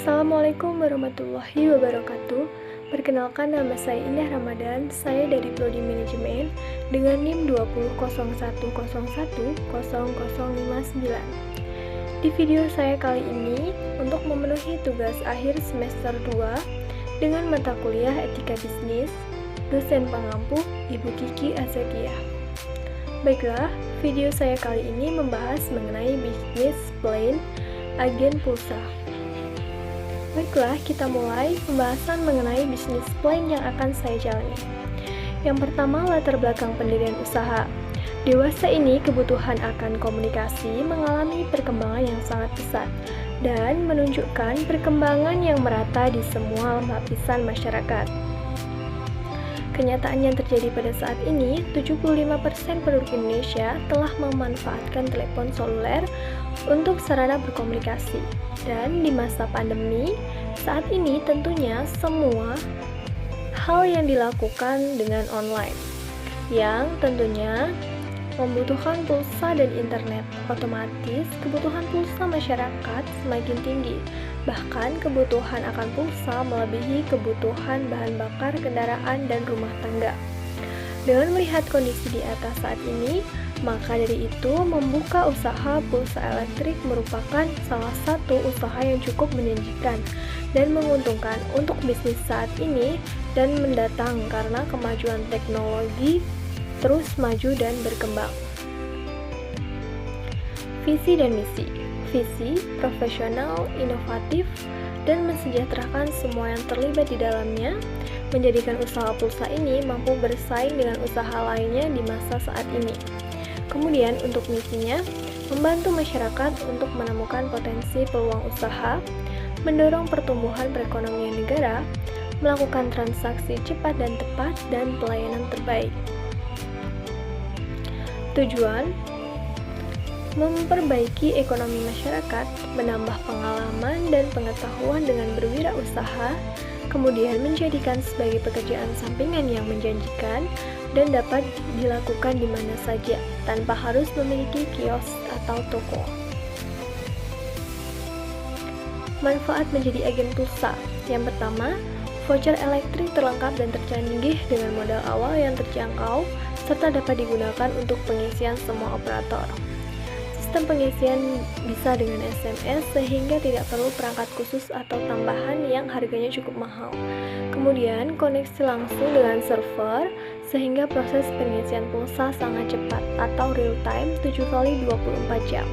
Assalamualaikum warahmatullahi wabarakatuh. Perkenalkan, nama saya Indah Ramadan. Saya dari Prodi Manajemen dengan NIM 20.0101.0059. Di video saya kali ini untuk memenuhi tugas akhir semester 2 dengan mata kuliah Etika Bisnis, dosen pengampu Ibu Kiki Azakiah. Baiklah, video saya kali ini membahas mengenai bisnis plan agen pulsa. Baiklah, kita mulai pembahasan mengenai bisnis plan yang akan saya jalani. Yang pertama, latar belakang pendirian usaha. Dewasa ini kebutuhan akan komunikasi mengalami perkembangan yang sangat pesat dan menunjukkan perkembangan yang merata di semua lapisan masyarakat. Kenyataan yang terjadi pada saat ini, 75% penduduk Indonesia telah memanfaatkan telepon seluler untuk sarana berkomunikasi. Dan di masa pandemi, saat ini tentunya semua hal yang dilakukan dengan online, yang tentunya membutuhkan pulsa dan internet. Otomatis, kebutuhan pulsa masyarakat semakin tinggi. Bahkan, kebutuhan akan pulsa melebihi kebutuhan bahan bakar kendaraan dan rumah tangga. Dengan melihat kondisi di atas saat ini, maka dari itu membuka usaha pulsa elektrik merupakan salah satu usaha yang cukup menjanjikan dan menguntungkan untuk bisnis saat ini dan mendatang karena kemajuan teknologi terus maju dan berkembang. Visi dan misi. Visi, profesional, inovatif, dan mensejahterakan semua yang terlibat di dalamnya, menjadikan usaha pulsa ini mampu bersaing dengan usaha lainnya di masa saat ini. Kemudian untuk misinya, membantu masyarakat untuk menemukan potensi peluang usaha, mendorong pertumbuhan perekonomian negara, melakukan transaksi cepat dan tepat, dan pelayanan terbaik. Tujuan, memperbaiki ekonomi masyarakat, menambah pengalaman dan pengetahuan dengan berwirausaha, kemudian menjadikan sebagai pekerjaan sampingan yang menjanjikan dan dapat dilakukan di mana saja tanpa harus memiliki kios atau toko. Manfaat menjadi agen pulsa. Yang pertama, voucher elektrik terlengkap dan tercanggih dengan modal awal yang terjangkau serta dapat digunakan untuk pengisian semua operator. Sistem pengisian bisa dengan SMS sehingga tidak perlu perangkat khusus atau tambahan yang harganya cukup mahal. Kemudian koneksi langsung dengan server sehingga proses pengisian pulsa sangat cepat atau real time 7x24 jam.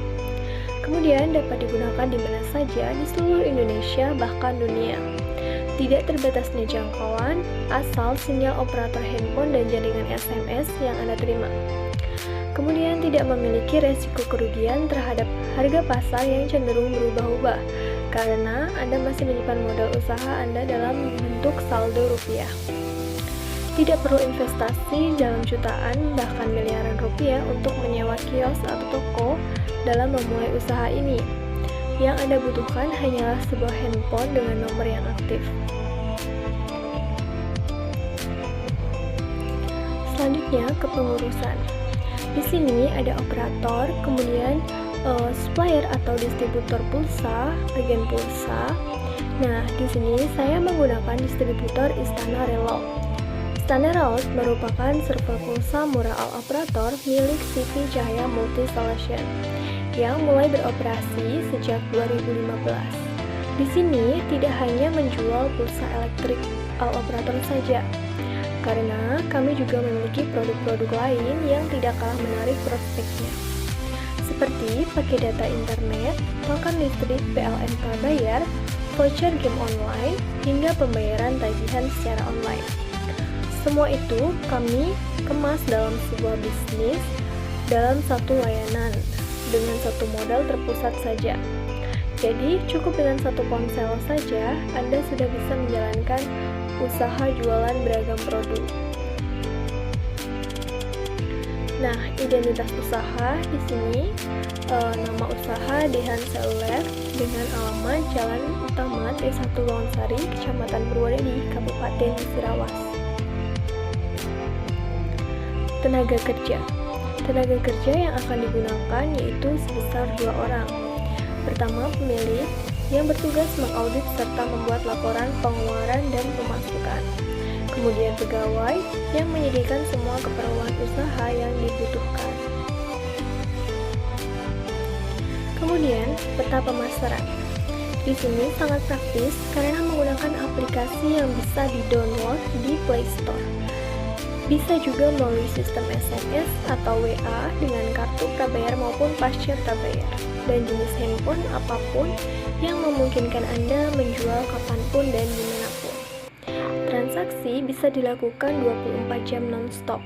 Kemudian dapat digunakan di mana saja di seluruh Indonesia bahkan dunia. Tidak terbatasnya jangkauan asal sinyal operator handphone dan jaringan SMS yang Anda terima. Kemudian tidak memiliki resiko kerugian terhadap harga pasar yang cenderung berubah-ubah karena Anda masih menyimpan modal usaha Anda dalam bentuk saldo rupiah. Tidak perlu investasi dalam jutaan bahkan miliaran rupiah untuk menyewa kios atau toko dalam memulai usaha ini. Yang Anda butuhkan hanyalah sebuah handphone dengan nomor yang aktif. Selanjutnya, kepengurusan. Di sini ada operator, kemudian supplier atau distributor pulsa, agen pulsa. Nah, di sini saya menggunakan distributor Istana Reload. Istana Reload merupakan server pulsa murah all operator milik CV Cahaya Multi Solution yang mulai beroperasi sejak 2015. Di sini tidak hanya menjual pulsa elektrik all operator saja, karena kami juga memiliki produk-produk lain yang tidak kalah menarik prospeknya, seperti pakai data internet, token listrik PLN prabayar, voucher game online, hingga pembayaran tagihan secara online. Semua itu kami kemas dalam sebuah bisnis dalam satu layanan dengan satu modal terpusat saja. Jadi cukup dengan satu ponsel saja Anda sudah bisa menjalankan usaha jualan beragam produk. Nah, identitas usaha di sini nama usaha Dehan Seluler dengan alamat Jalan Utama T1 Lawngsari, Kecamatan Purwodadi, Kabupaten Sirawas. Tenaga kerja. Tenaga kerja yang akan digunakan yaitu sebesar 2 orang. Pertama, pemilik, yang bertugas mengaudit serta membuat laporan pengeluaran dan pemasukan. Kemudian pegawai yang menyediakan semua keperluan usaha yang dibutuhkan. Kemudian peta pemasaran. Di sini sangat praktis karena menggunakan aplikasi yang bisa di-download di Play Store. Bisa juga melalui sistem SMS atau WA dengan kartu prabayar maupun pasca prabayar, dan jenis handphone apapun yang memungkinkan Anda menjual kapanpun dan dimanapun. Transaksi bisa dilakukan 24 jam non-stop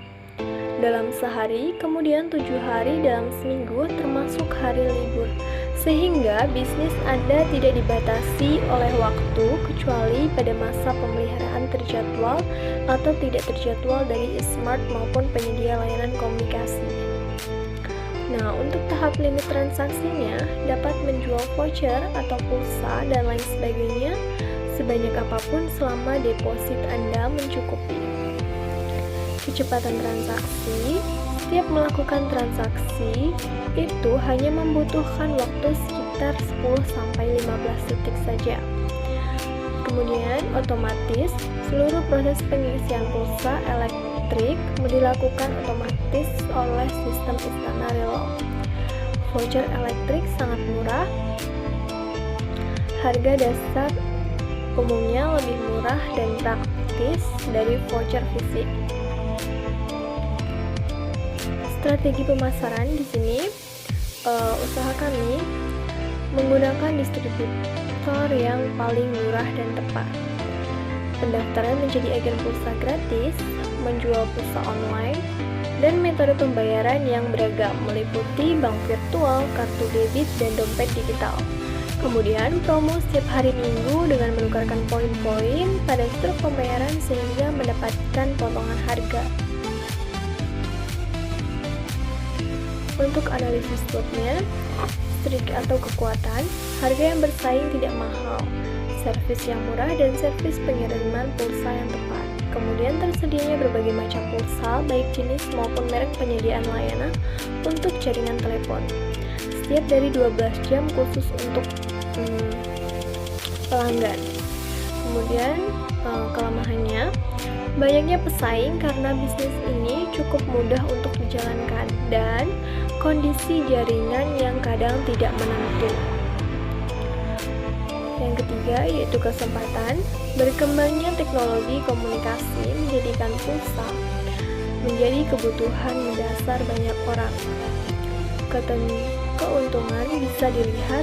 dalam sehari, kemudian 7 hari dalam seminggu termasuk hari libur, sehingga bisnis Anda tidak dibatasi oleh waktu kecuali pada masa pemeliharaan terjadwal atau tidak terjadwal dari e-smart maupun penyedia layanan komunikasi. Nah, untuk tahap limit transaksinya dapat menjual voucher atau pulsa dan lain sebagainya sebanyak apapun selama deposit Anda mencukupi. Kecepatan transaksi. Setiap melakukan transaksi itu hanya membutuhkan waktu sekitar 10-15 detik saja. Kemudian otomatis seluruh proses pengisian pulsa elektrik dilakukan otomatis oleh sistem Istana Reload. Voucher elektrik sangat murah. Harga dasar umumnya lebih murah dan praktis dari voucher fisik. Strategi pemasaran di sini, usaha kami menggunakan distributor yang paling murah dan tepat. Pendaftaran menjadi agen pulsa gratis, menjual pulsa online, dan metode pembayaran yang beragam meliputi bank virtual, kartu debit, dan dompet digital. Kemudian promo setiap hari Minggu dengan menukarkan poin-poin pada struk pembayaran sehingga mendapatkan potongan harga. Untuk analisis SWOT-nya, strik atau kekuatan, harga yang bersaing tidak mahal, servis yang murah, dan servis pengiriman pulsa yang tepat. Kemudian tersedianya berbagai macam pulsa, baik jenis maupun merek penyediaan layanan untuk jaringan telepon. Setiap dari 12 jam khusus untuk pelanggan. Kemudian kelemahannya, banyaknya pesaing karena bisnis ini cukup mudah untuk dijalankan dan kondisi jaringan yang kadang tidak menentu. Yang ketiga yaitu kesempatan. Berkembangnya teknologi komunikasi menjadikan pulsa menjadi kebutuhan mendasar banyak orang. Keuntungan bisa dilihat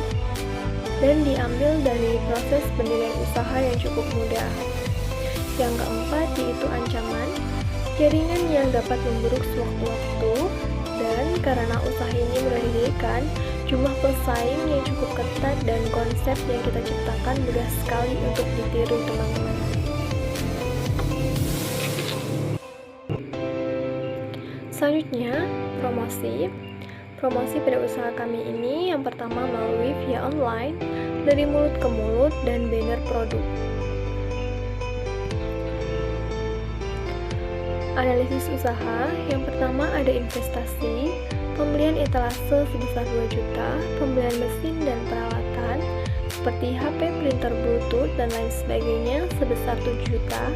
dan diambil dari proses pendirian usaha yang cukup mudah. Yang keempat yaitu ancaman, jaringan yang dapat memburuk sewaktu-waktu, dan karena usaha ini mudah didirikan, jumlah pesaing yang cukup ketat dan konsep yang kita ciptakan mudah sekali untuk ditiru teman-teman. Selanjutnya, promosi. Promosi pada usaha kami ini yang pertama melalui via online, dari mulut ke mulut, dan banner produk. Analisis usaha, yang pertama ada investasi, pembelian etalase sebesar 2 juta, pembelian mesin dan peralatan seperti HP, printer Bluetooth, dan lain sebagainya sebesar 7 juta,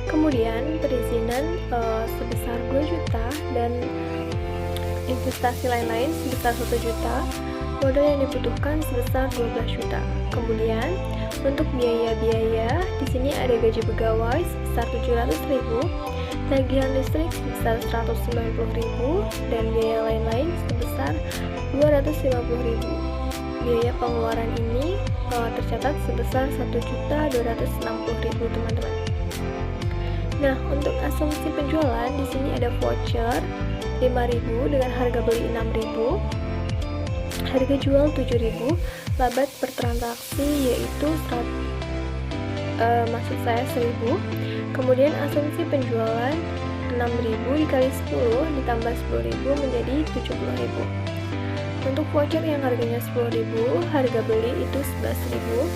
kemudian perizinan sebesar 2 juta, dan investasi lain-lain sebesar 1 juta, modal yang dibutuhkan sebesar 12 juta. Kemudian untuk biaya-biaya, di sini ada gaji pegawai sebesar 700.000, tagihan listrik sebesar 190.000, dan biaya lain-lain sebesar 250.000. Biaya pengeluaran ini tercatat sebesar 1.260.000 teman-teman. Nah, untuk asumsi penjualan di sini ada voucher 5.000 dengan harga beli 6.000, harga jual 7.000, laba per transaksi yaitu 1.000. Kemudian asumsi penjualan 6.000 dikali 10 ditambah 10.000 menjadi 70.000. Untuk voucher yang harganya 10.000, harga beli itu 11.000,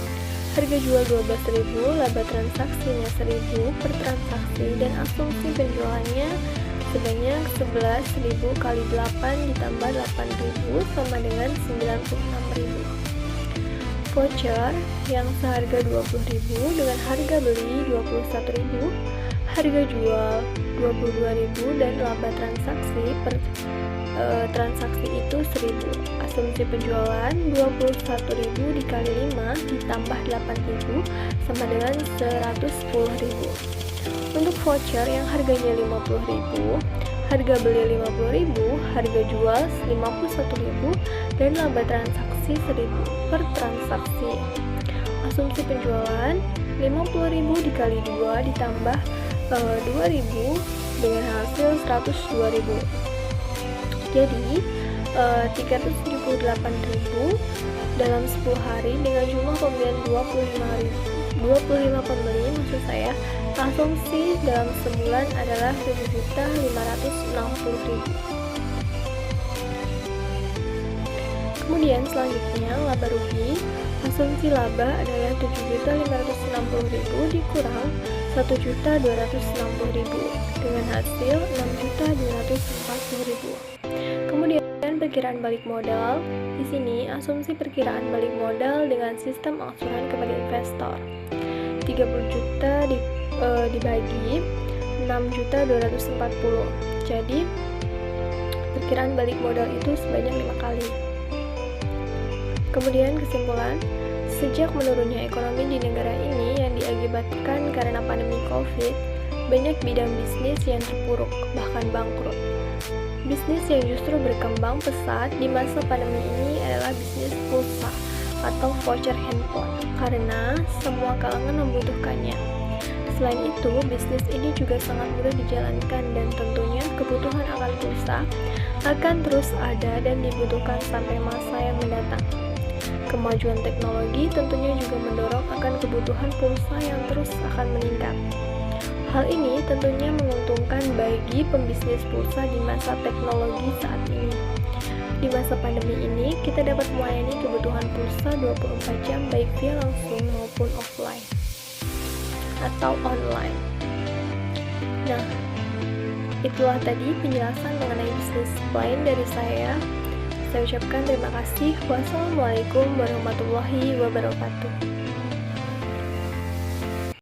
harga jual 12.000, laba transaksinya 1.000 per transaksi, dan asumsi penjualannya sebanyak 11.000 kali 8 ditambah 8.000 sama dengan 96.000. voucher yang seharga 20.000 dengan harga beli 21.000, harga jual 22.000 dan laba transaksi per transaksi itu 1.000. Asumsi penjualan 21.000 dikali 5 ditambah 8.000 sama dengan 110.000. Untuk voucher yang harganya 50.000, harga beli 50.000, harga jual 51.000 dan laba transaksi 1.000 per transaksi. Asumsi penjualan 50.000 dikali 2 ditambah 2.000 dengan hasil 102.000. Jadi 378.000 dalam 10 hari dengan jumlah pembelian 25 pembeli maksud saya. Asumsi dalam sebulan adalah 7.560.000. Kemudian selanjutnya laba rugi. Asumsi laba adalah 7.560.000 dikurang 1.260.000 dengan hasil 6.240.000. Kemudian perkiraan balik modal. Di sini asumsi perkiraan balik modal dengan sistem angsuran kepada investor. 30 juta dibagi 6.240. Jadi perkiraan balik modal itu sebanyak 5 kali. Kemudian kesimpulan, sejak menurunnya ekonomi di negara ini yang diakibatkan karena pandemi COVID, banyak bidang bisnis yang terpuruk, bahkan bangkrut. Bisnis yang justru berkembang pesat di masa pandemi ini adalah bisnis pulsa atau voucher handphone, karena semua kalangan membutuhkannya. Selain itu, bisnis ini juga sangat mudah dijalankan dan tentunya kebutuhan akan pulsa akan terus ada dan dibutuhkan sampai masa yang mendatang. Kemajuan teknologi tentunya juga mendorong akan kebutuhan pulsa yang terus akan meningkat. Hal ini tentunya menguntungkan bagi pembisnis pulsa di masa teknologi saat ini. Di masa pandemi ini, kita dapat melayani kebutuhan pulsa 24 jam baik via langsung maupun offline atau online. Nah, itulah tadi penjelasan mengenai bisnis lain dari saya. Saya ucapkan terima kasih. Wassalamualaikum warahmatullahi wabarakatuh.